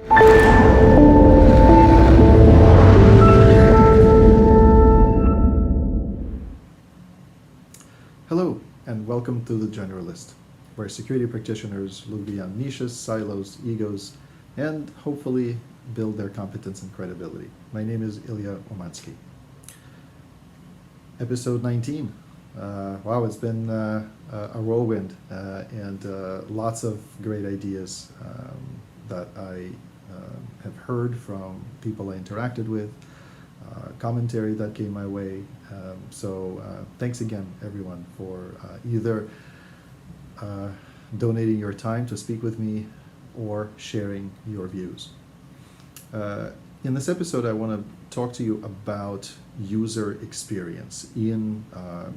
Hello, and welcome to the Generalist, where security practitioners look beyond niches, silos, egos, and hopefully build their competence and credibility. My name is Ilya Umanskiy. Episode 19. Wow, it's been a whirlwind and lots of great ideas that I have heard from people I interacted with, commentary that came my way. So thanks again, everyone, for either donating your time to speak with me or sharing your views. In this episode, I want to talk to you about user experience in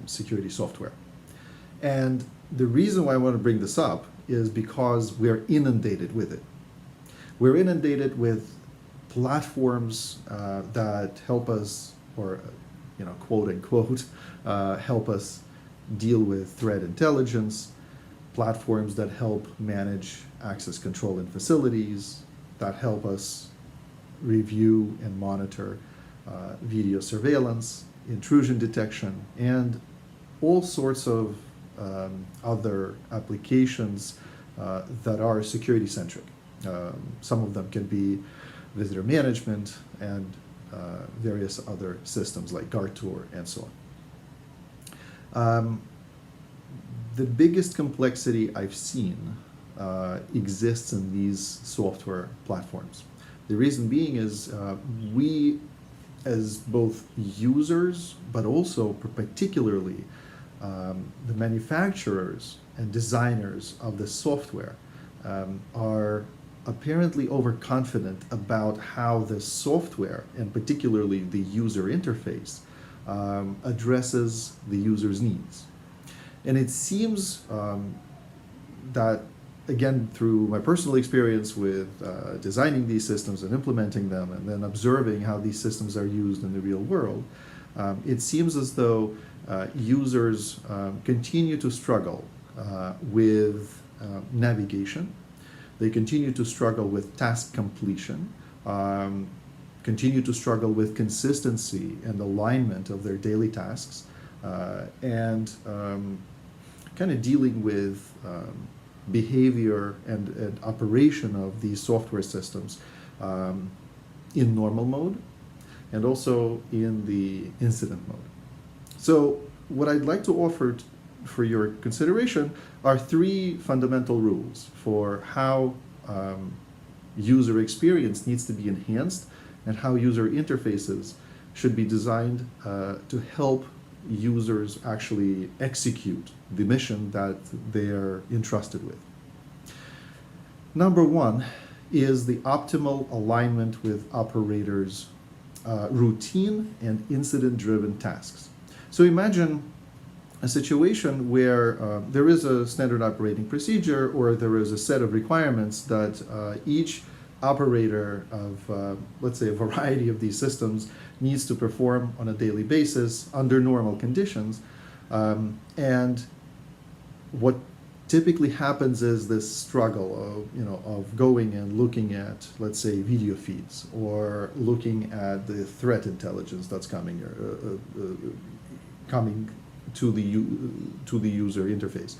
security software. And the reason why I want to bring this up is because we're inundated with it. We're inundated with platforms that help us, or quote unquote, help us deal with threat intelligence, platforms that help manage access control in facilities, that help us review and monitor video surveillance, intrusion detection, and all sorts of other applications that are security-centric. Some of them can be visitor management and various other systems like GuardTour and so on. The biggest complexity I've seen exists in these software platforms. The reason being is we, as both users, but also particularly the manufacturers and designers of the software, are apparently overconfident about how the software, and particularly the user interface, addresses the user's needs. And it seems that, again, through my personal experience with designing these systems and implementing them, and then observing how these systems are used in the real world, it seems as though users continue to struggle with navigation. They continue to struggle with task completion, continue to struggle with consistency and alignment of their daily tasks, and kind of dealing with behavior and operation of these software systems in normal mode and also in the incident mode. So what I'd like to offer for your consideration are three fundamental rules for how user experience needs to be enhanced and how user interfaces should be designed to help users actually execute the mission that they're entrusted with. Number one is the optimal alignment with operators' routine and incident-driven tasks. So imagine a situation where there is a standard operating procedure, or there is a set of requirements that each operator of, let's say, a variety of these systems needs to perform on a daily basis under normal conditions. And what typically happens is this struggle of going and looking at, let's say, video feeds, or looking at the threat intelligence that's coming to the user interface,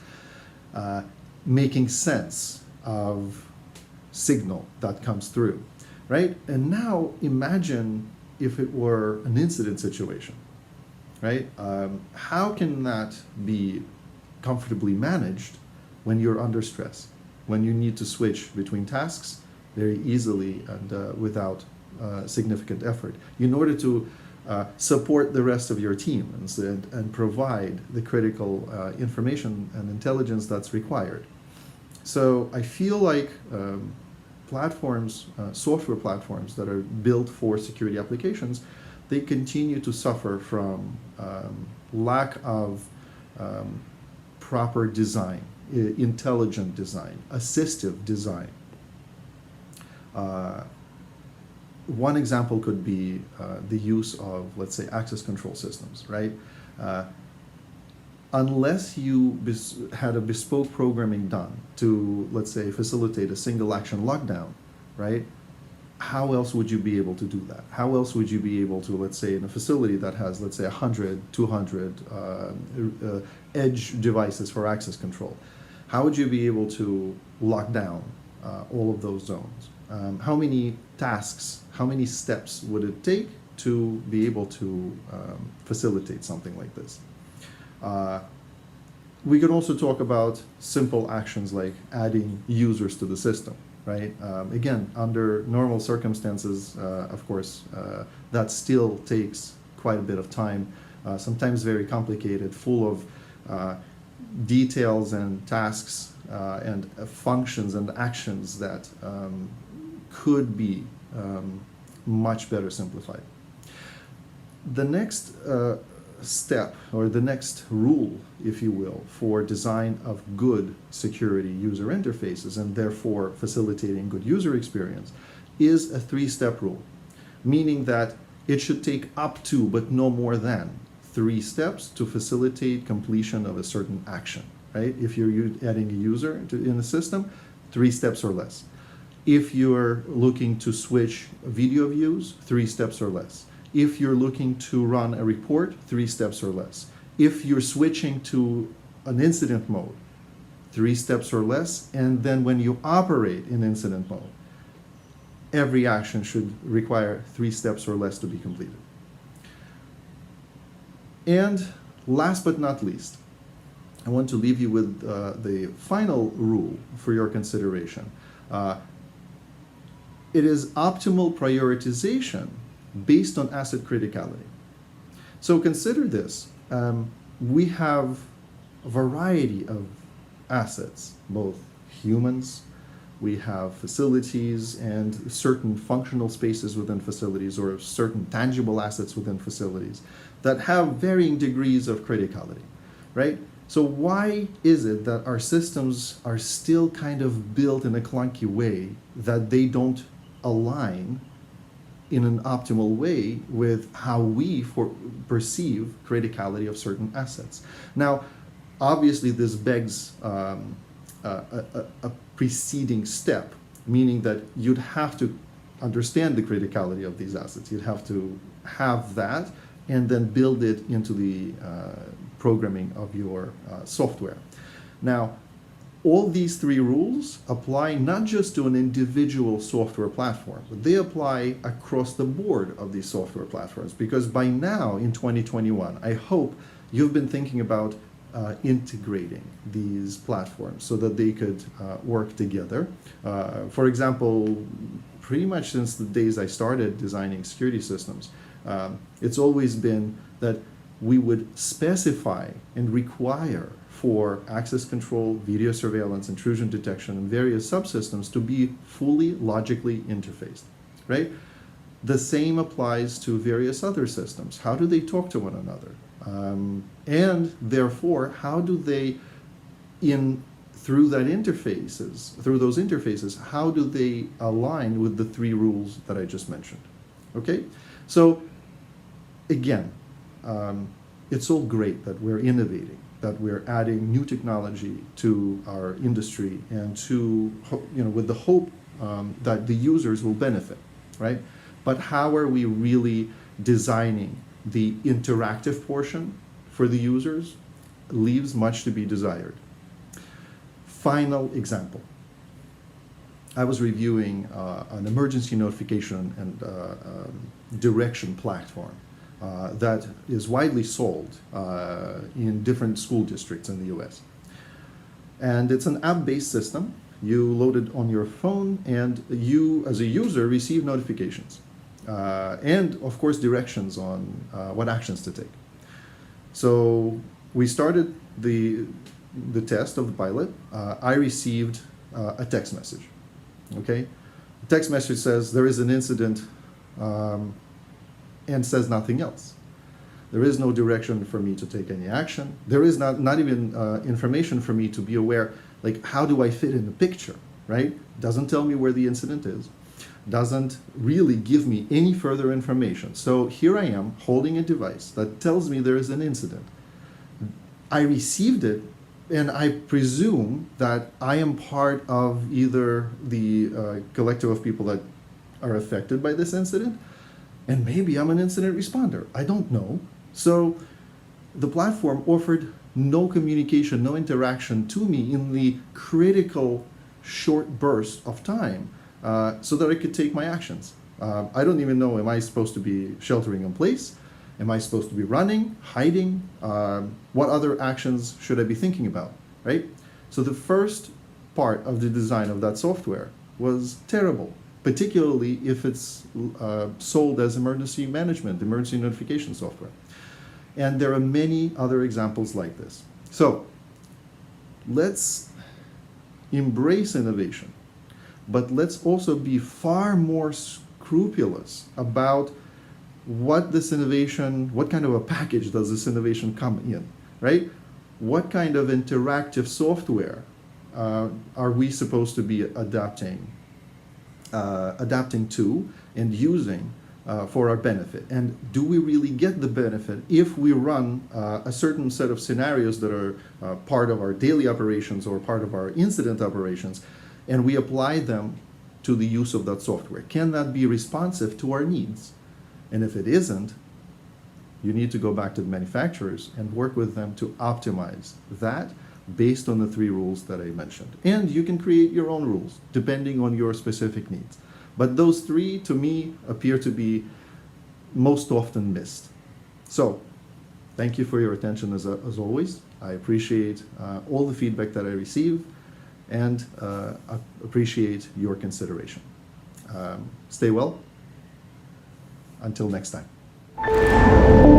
making sense of signal that comes through, right? And now imagine if it were an incident situation, right? How can that be comfortably managed when you're under stress, when you need to switch between tasks very easily and without significant effort, in order to support the rest of your team and provide the critical information and intelligence that's required? So I feel like platforms, software platforms that are built for security applications, they continue to suffer from lack of proper design, intelligent design, assistive design. One example could be the use of, let's say, access control systems, right? Unless you had a bespoke programming done to, let's say, facilitate a single action lockdown, right? how else would you be able to do that? How else would you be able to, let's say, in a facility that has, let's say, 100, 200 edge devices for access control, how would you be able to lock down all of those zones? How many tasks, how many steps would it take to be able to facilitate something like this? We could also talk about simple actions like adding users to the system, right? Again, under normal circumstances, of course, that still takes quite a bit of time, sometimes very complicated, full of details and tasks and functions and actions that could be much better simplified. The next step, or the next rule, if you will, for design of good security user interfaces and therefore facilitating good user experience is a three-step rule, meaning that it should take up to, but no more than, 3 steps to facilitate completion of a certain action, right? If you're adding a user in the system, 3 steps or less. If you're looking to switch video views, 3 steps or less. If you're looking to run a report, 3 steps or less. If you're switching to an incident mode, 3 steps or less. And then when you operate in incident mode, every action should require 3 steps or less to be completed. And last but not least, I want to leave you with the final rule for your consideration. It is optimal prioritization based on asset criticality. So consider this. We have a variety of assets, both humans, we have facilities and certain functional spaces within facilities, or certain tangible assets within facilities that have varying degrees of criticality, right? So why is it that our systems are still kind of built in a clunky way that they don't align in an optimal way with how we perceive criticality of certain assets? Now, obviously, this begs a preceding step, meaning that you'd have to understand the criticality of these assets. You'd have to have that and then build it into the programming of your software. Now, all these 3 rules apply not just to an individual software platform, but they apply across the board of these software platforms, because by now in 2021, I hope you've been thinking about integrating these platforms so that they could work together. For example, pretty much since the days I started designing security systems, it's always been that we would specify and require for access control, video surveillance, intrusion detection, and various subsystems to be fully logically interfaced, right? The same applies to various other systems. How do they talk to one another? And therefore, how do they, through those interfaces, how do they align with the 3 rules that I just mentioned? Okay, so again, it's all great that we're innovating, that we're adding new technology to our industry, and to, with the hope that the users will benefit, right? But how are we really designing the interactive portion for the users? Leaves much to be desired. Final example. I was reviewing an emergency notification and direction platform that is widely sold in different school districts in the US. And it's an app-based system. You load it on your phone, and you, as a user, receive notifications. And, of course, directions on what actions to take. So we started the test of the pilot. I received a text message. Okay? The text message says there is an incident, and says nothing else. There is no direction for me to take any action. There is not even information for me to be aware, like, how do I fit in the picture, right? Doesn't tell me where the incident is. Doesn't really give me any further information. So here I am holding a device that tells me there is an incident. I received it, and I presume that I am part of either the collective of people that are affected by this incident, and maybe I'm an incident responder. I don't know. So the platform offered no communication, no interaction to me in the critical short burst of time so that I could take my actions. I don't even know, am I supposed to be sheltering in place? Am I supposed to be running, hiding? What other actions should I be thinking about, right? So the first part of the design of that software was terrible, particularly if it's sold as emergency management, emergency notification software. And there are many other examples like this. So let's embrace innovation, but let's also be far more scrupulous about what this innovation, what kind of a package does this innovation come in, right? What kind of interactive software are we supposed to be adapting to and using for our benefit? And do we really get the benefit if we run a certain set of scenarios that are part of our daily operations or part of our incident operations, and we apply them to the use of that software? Can that be responsive to our needs? And if it isn't, you need to go back to the manufacturers and work with them to optimize that based on the 3 rules that I mentioned. And you can create your own rules depending on your specific needs. But those 3, to me, appear to be most often missed. So, thank you for your attention as always. I appreciate all the feedback that I receive, and appreciate your consideration. Stay well. Until next time.